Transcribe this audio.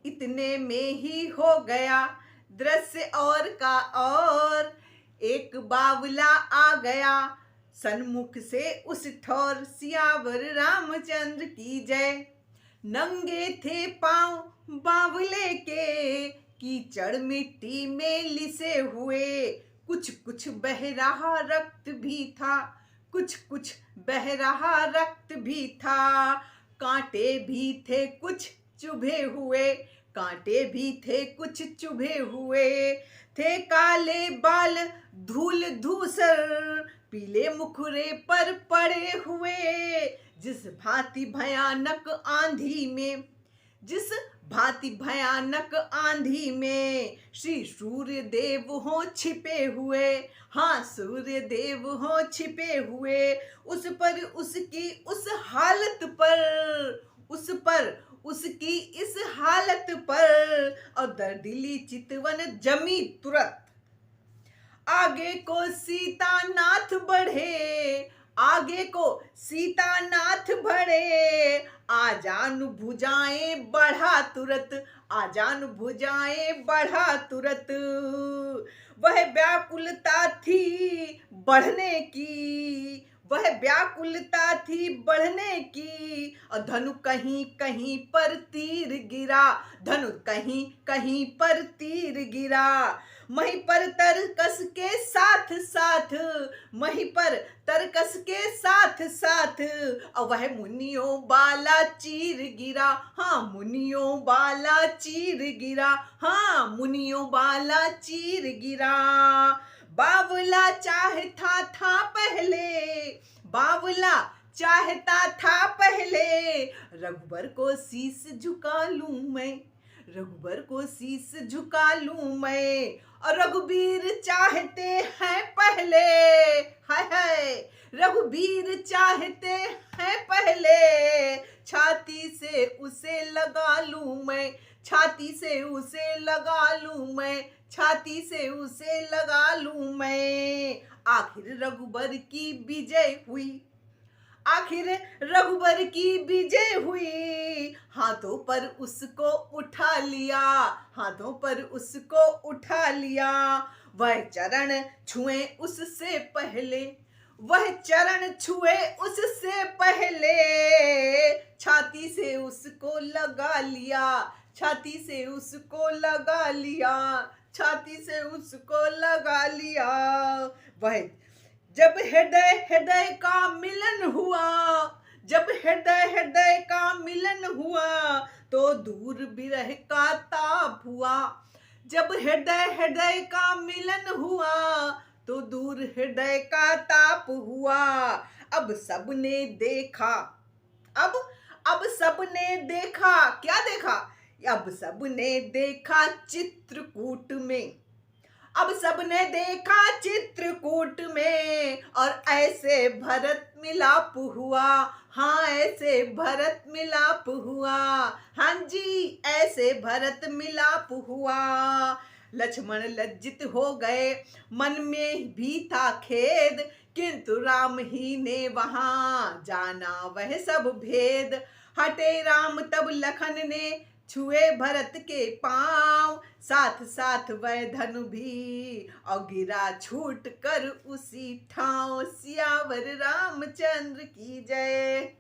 इतने में ही हो गया दृश्य और का और। एक बावला आ गया सन्मुख से उस ठौर, सियावर रामचंद्र की जय। नंगे थे पांव बावले के, कीचड़ मिट्टी में लिसे हुए। कुछ कुछ बह रहा रक्त भी था, कुछ कुछ बह रहा रक्त भी था। कांटे भी थे कुछ चुभे हुए, कांटे भी थे कुछ चुभे हुए। थे काले बाल धूल धूसर, पीले मुखरे पर पड़े हुए। जिस भांति भयानक आंधी में, जिस भांति भयानक आंधी में श्री सूर्य देव हो छिपे हुए। हाँ, सूर्य देव हो छिपे हुए। उस पर उसकी उस हालत पर, उस पर उसकी इस हालत पर और दर्दिली चितवन जमी तुरंत। आगे को सीतानाथ बढ़े, आगे को सीतानाथ बढ़े। आजान भुजाएं बढ़ा तुरत, आजान भुजाएं बढ़ा तुरत। वह व्याकुलता थी बढ़ने की, वह व्याकुलता थी बढ़ने की। और धनु कहीं कहीं पर तीर गिरा, धनु कहीं कहीं पर तीर गिरा। मही पर तरकस के साथ साथ, मही पर तरकस के साथ साथ। और वह मुनियों वाला चीर गिरा। हाँ, मुनियों वाला चीर गिरा। हाँ, मुनियों वाला चीर गिरा। बावला चाहता था पहले, बावला चाहता था पहले। रघुबर को शीश झुका लूं मैं, रघुबर को शीश झुका लूं मैं। और रघुबीर चाहते हैं पहले, हाय हाय, रघुबीर चाहते हैं पहले। छाती से उसे लगा लूं मैं, छाती से उसे लगा लूं मैं, छाती से उसे लगा लूं मैं। आखिर रघुबर की विजय हुई, आखिर रघुबर की विजय हुई। हाथों पर उसको उठा लिया, हाथों पर उसको उठा लिया। वह चरण छुए उससे पहले, वह चरण छुए उससे पहले। छाती से उसको लगा लिया, छाती से उसको लगा लिया, छाती से उसको लगा लिया। वह जब हृदय हृदय का मिलन हुआ, जब हृदय हृदय का मिलन हुआ, तो दूर विरह का ताप हुआ। जब हृदय हृदय का मिलन हुआ, तो दूर हृदय का ताप हुआ। अब सबने देखा, अब सबने देखा, क्या देखा? अब सबने देखा चित्रकूट में, अब सबने देखा चित्रकूट में। और ऐसे भरत मिलाप हुआ, हाँ ऐसे भरत मिलाप हुआ। हाँ जी, ऐसे भरत मिलाप हुआ। लक्ष्मण लज्जित हो गए, मन में भी था खेद, किंतु राम ही ने वहां जाना वह सब भेद। हटे राम तब लखन ने छुए भरत के पांव, साथ साथ वह धनु भी और गिरा छूट कर उसी ठाव। सियावर रामचंद्र की जय।